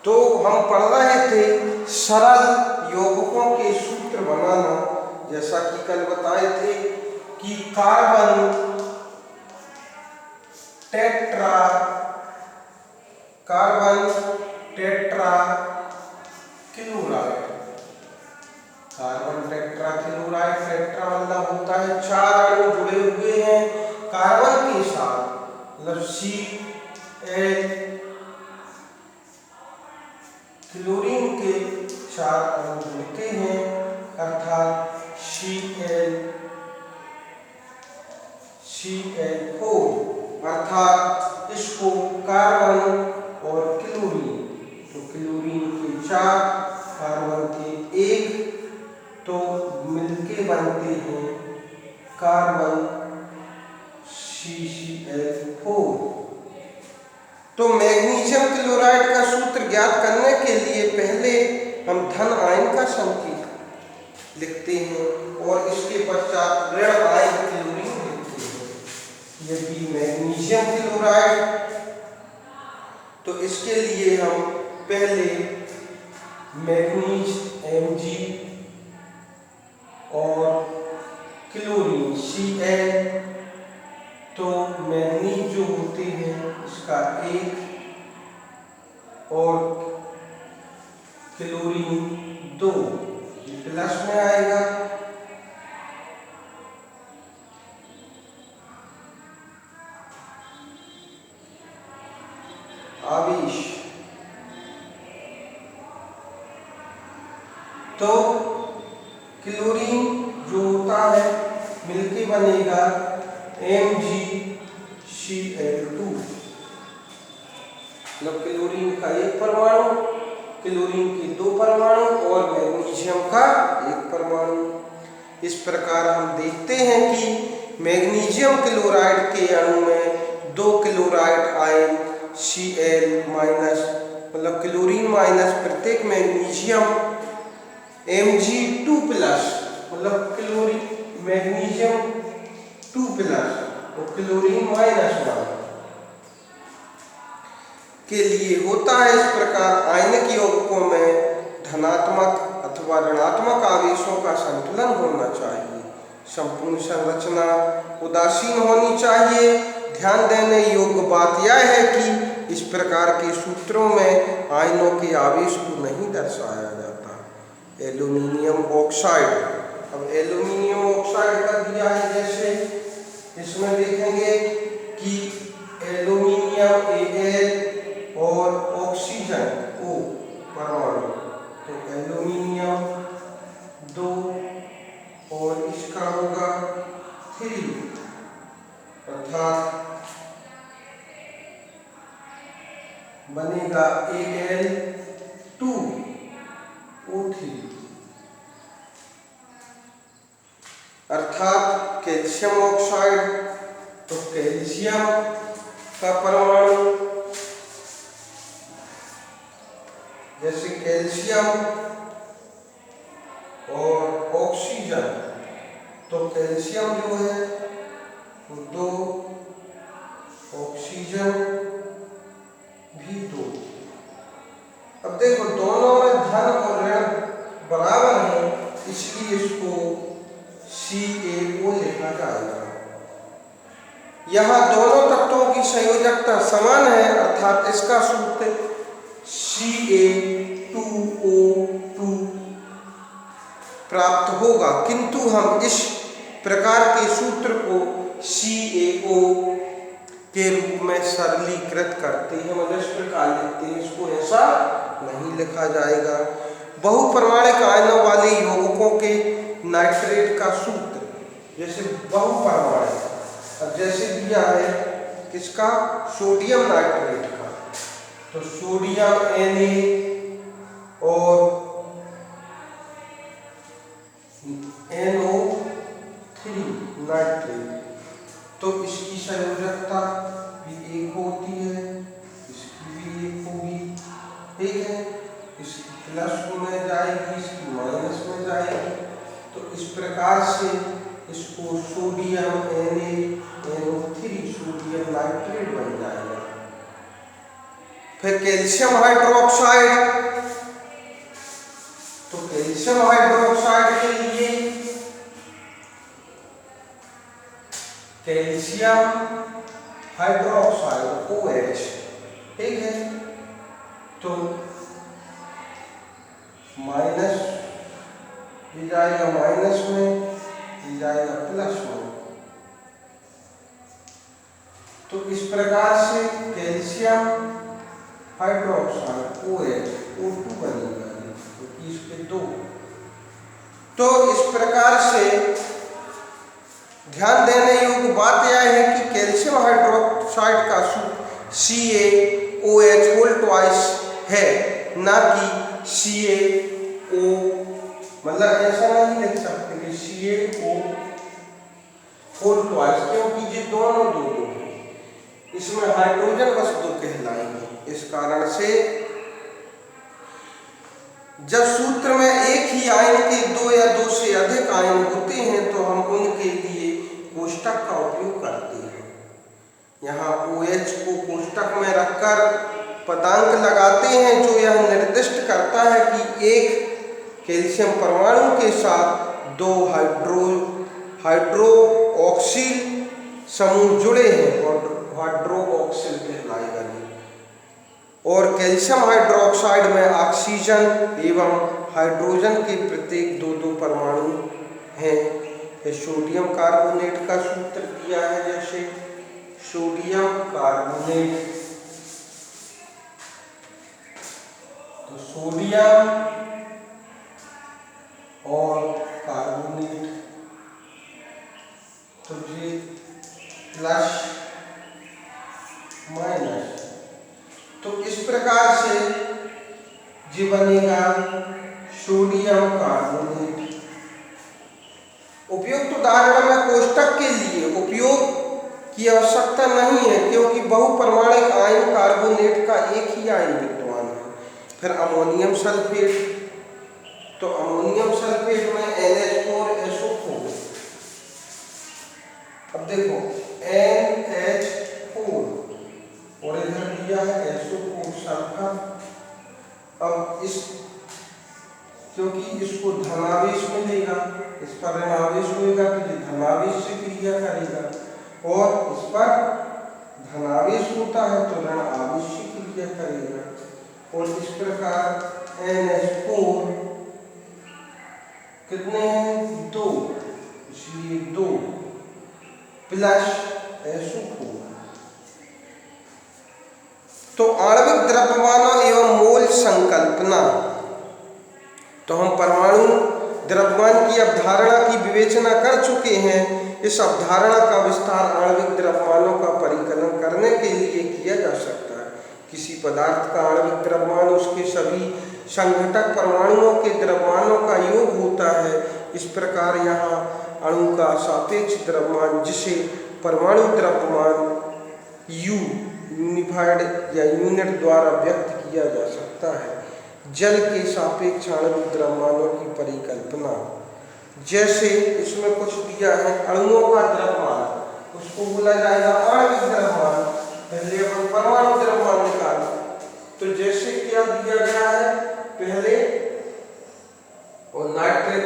तो हम पढ़ रहे थे सरल यौगिकों के सूत्र बनाना। जैसा कि कल बताए थे कि कार्बन टेट्रा क्लोराइड, टेट्रा मतलब होता है 4 अणु जुड़े हुए हैं कार्बन के साथ, मतलब Cl क्लोरीन के 4 अणु जुड़ते हैं, अर्थात Cl4, अर्थात इसको कार्बन और क्लोरीन, तो क्लोरीन के 4 कार्बन के 1, तो मिलके बनते हैं कार्बन CCl4। तो मैग्नीशियम क्लोराइड का सूत्र ज्ञात करने के लिए पहले हम धन आयन का संकेत लिखते हैं और इसके पश्चात ऋण आयन क्लोरीन लिखते हैं। यदि मैग्नीशियम क्लोराइड, तो इसके लिए हम पहले मैग्नीज Mg और क्लोरीन Cl, तो मैग्नीज जो होते हैं इसका 1 और क्लोरीन 2, ये प्लस में आएगा। आवेश, तो क्लोरीन जो होता है मिलके बनेगा MgCl2, मतलब क्लोरीन का 1 परमाणु, क्लोरीन के 2 परमाणु और मैग्नीशियम का 1 परमाणु। इस प्रकार हम देखते हैं कि मैग्नीशियम क्लोराइड के अणु में 2 क्लोराइड आयन Cl माइनस, मतलब क्लोरीन माइनस प्रत्येक मैग्नीशियम Mg2 प्लस, मतलब क्लोरीन मैग्नीशियम 2 प्लस और क्लोरीन -1 के लिए होता है। इस प्रकार आयनिक यौगिकों में धनात्मक अथवा ऋणात्मक आवेशों का संतुलन होना चाहिए। संपूर्ण संरचना उदासीन होनी चाहिए। ध्यान देने योग्य बात यह है कि इस प्रकार के सूत्रों में आयनों के आवेश को नहीं दर्शाया जाता। एल्यूमिनियम ऑक्साइड, अब एल्यूमिनियम ऑक्साइड का दिया है, जैसे इसमें देखेंगे कि एल्यूमिनियम Al और ऑक्सीजन O परमाणु, तो एल्यूमिनियम 2 और इसका होगा 3, अर्थात बनेगा Al2O3, अर्थात कैल्शियम ऑक्साइड, तो कैल्शियम का परमाणु, जैसे कैल्शियम और ऑक्सीजन, तो कैल्शियम जो है वो 2, ऑक्सीजन भी 2। अब देखो दोनों में धन और ऋण बराबर है, इसलिए इसको CaO लिखा जाएगा। यहाँ दोनों तत्वों की संयोजकता समान है, अर्थात इसका सूत्र Ca2O2 प्राप्त होगा, किंतु हम इस प्रकार के सूत्र को CaO के रूप में सरलीकृत करते हैं, मतलब इस प्रकार लिखते हैं, इसको ऐसा नहीं लिखा जाएगा। बहुपरमाणिक आयनों वाले यौगिकों के नाइट्रेट का सूत्र, जैसे बहुपरमाणिक, अब जैसे दिया है किसका, सोडियम नाइट्रेट का, तो सोडियम Na और NO3 नाइट्रेट, तो इसकी संयोजकता भी 1 होती है, इसकी भी 1 होगी, ठीक है। इसकी प्लस में जाएगी, इसकी माइनस में जाएगी, तो इस प्रकार से इसको सोडियम NaNO3 सोडियम नाइट्रेट बन जाएगा। फिर कैल्शियम हाइड्रोक्साइड, तो कैल्शियम हाइड्रोक्साइड के लिए कैल्शियम हाइड्रोक्साइड OH, ठीक है, तो माइनस ये जाएगा माइनस में, ये जाएगा प्लस में। तो इस प्रकार से कैल्शियम हाइड्रोक्साइड OH O2 बनेगा, तो इसके 2। तो इस प्रकार से ध्यान देने योग्य बात यह है कि कैल्शियम हाइड्रोक्साइड का सूत्र CaOH होल ट्वाइस है, ना कि CaO, मतलब ऐसा नहीं लिख सकते कि CaO होल ट्वाइस, क्योंकि ये दोनों दो हैं, इसमें हाइड्रोजन बस 2 कहलाएंगे। इस कारण से जब सूत्र में एक ही आयन के 2 या 2 से अधिक आयन होते हैं तो हम उनके लिए कोष्टक का उपयोग करते हैं। यहाँ OH को कोष्टक में रखकर पदांक लगाते हैं जो यह निर्दिष्ट करता है कि एक कैल्शियम परमाणु के साथ 2 हाइड्रोक्सिल समूह जुड़े हैं और हाइड्रोक्सिल कहलाएगा। और कैल्शियम हाइड्रोक्साइड में ऑक्सीजन एवं हाइड्रोजन के प्रत्येक 2-2 परमाणु हैं। सोडियम कार्बोनेट का सूत्र दिया है, जैसे सोडियम कार्बोनेट, तो सोडियम और कार्बोनेट, तो ये प्लस माइनस, तो इस प्रकार से ये बनेगा सोडियम कार्बोनेट। उपयुक्त उदाहरण में कोष्टक के लिए उपयोग की आवश्यकता नहीं है, क्योंकि बहुपरमाणिक आयन कार्बोनेट का एक ही आयन विद्यमान है। फिर अमोनियम सल्फेट, तो अमोनियम सल्फेट में NH4SO4, अब देखो NH4 और इधर दिया है SO4 सल्फर। अब इस क्योंकि इसको धनावेश मिलेगा, इस पर ऋणावेश होगा तो ये धनावेश से क्रिया करेगा, और इस पर धनावेश होता है तो ऋण आवेश से क्रिया करेगा। और इस प्रकार NH4 कितने हैं 2, इसलिए 2 प्लस SO4। तो आणविक द्रव्यमानों एवं मोल संकल्पना, तो हम परमाणु द्रव्यमान की अवधारणा की विवेचना कर चुके हैं। इस अवधारणा का विस्तार आणविक द्रव्यमानों का परिकलन करने के लिए किया जा सकता है। किसी पदार्थ का आणविक द्रव्यमान उसके सभी संघटक परमाणुओं के द्रव्यमानों का योग होता है। इस प्रकार यहाँ अणु का सापेक्ष द्रव्यमान, जिसे परमाणु द्रव्यमान U यूनिफाइड या यूनिट द्वारा व्यक्त किया जा सकता है। जल के सापेक्ष आणविक द्रव्यमानों की परिकल्पना, जैसे इसमें कुछ दिया है अणुओं का द्रव्यमान, उसको बोला जाएगा आणविक द्रव्यमान। पहले अपन परमाणु द्रव्यमान निकालें, तो जैसे क्या दिया गया है, पहले और नाइट्रेट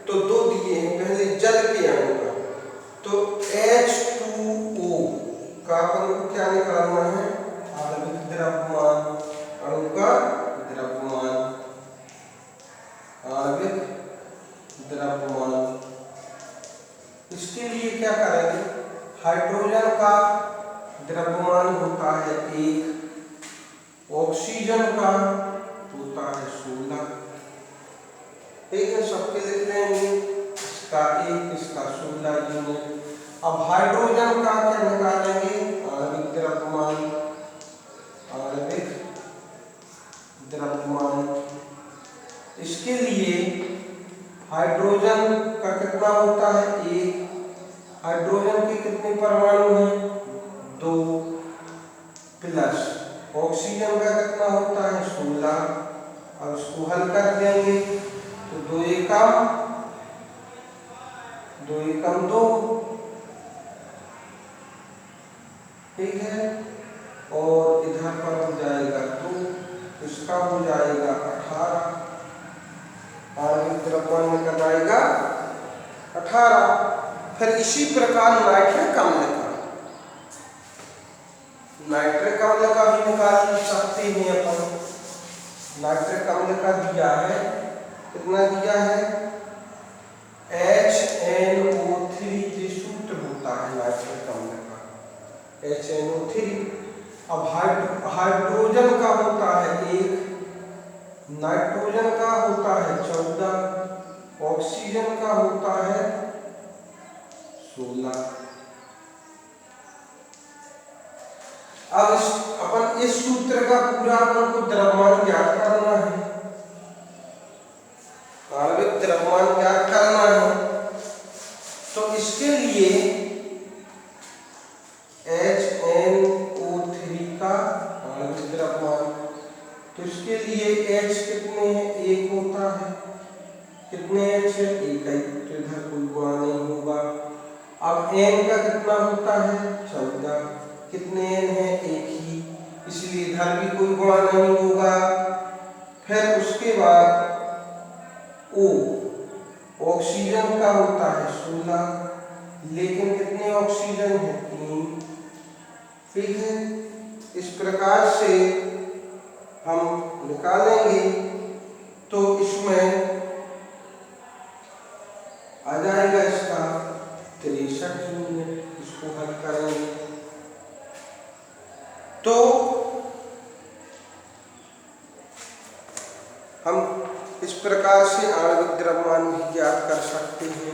तो 2 दिए हैं, पहले जल के अणु का, तो H2O का अपन को क्या निकालना है, आणविक द्रव्यमान, अणु का द्रव्यमान, आणविक द्रव्यमान। इसके लिए क्या करेंगे, हाइड्रोजन का द्रव्यमान होता है 1, ऑक्सीजन का होता है 16, ठीक है, सबके लिख लेंगे, इसका 1, इसका 16 यूनिट। अब हाइड्रोजन का क्या निकालेंगे, आणविक द्रव्यमान, आणविक द्रव्यमान। इसके लिए हाइड्रोजन का कितना होता है 1, हाइड्रोजन के कितने परमाणु हैं 2, प्लस ऑक्सीजन का कितना होता है 16। अब इसको हल कर देंगे तो 2 एकम 2, ठीक है, और इधर पर हो जाएगा 2, इसका हो जाएगा 18, आणविक द्रव्यमान कब आएगा 18। फिर इसी प्रकार नाइट्रिक अम्ल का भी निकाल सकते हैं अपन। नाइट्रिक अम्ल का दिया है, कितना दिया है HNO3 जो सूत्र होता है नाइट्रिक अम्ल का HNO3। अब हाइड्रोजन का होता है 1, नाइट्रोजन का होता है 14, ऑक्सीजन का होता है 16। अब अपन इस सूत्र का पूरा अपन को द्रव्यमान ज्ञात करना है, आणविक द्रव्यमान ज्ञात करना है। तो इसके लिए HNO3 का आणविक द्रव्यमान, तो इसके लिए H कितने हैं 1 होता है, कितने H है 1 ही, तो इधर कोई गुणा नहीं होगा। अब N का कितना होता है 14, कितने N है 1 ही, इसलिए इधर भी कोई गुणा नहीं होगा। फिर उसके बाद O, ऑक्सीजन का होता है 16, लेकिन कितने ऑक्सीजन है 3, ठीक है। इस प्रकार से हम निकालेंगे तो इसमें आ जाएगा इसका 63 यूनिट। इसको हल करेंगे तो हम इस प्रकार से आणविक द्रव्यमान भी ज्ञात कर सकते हैं।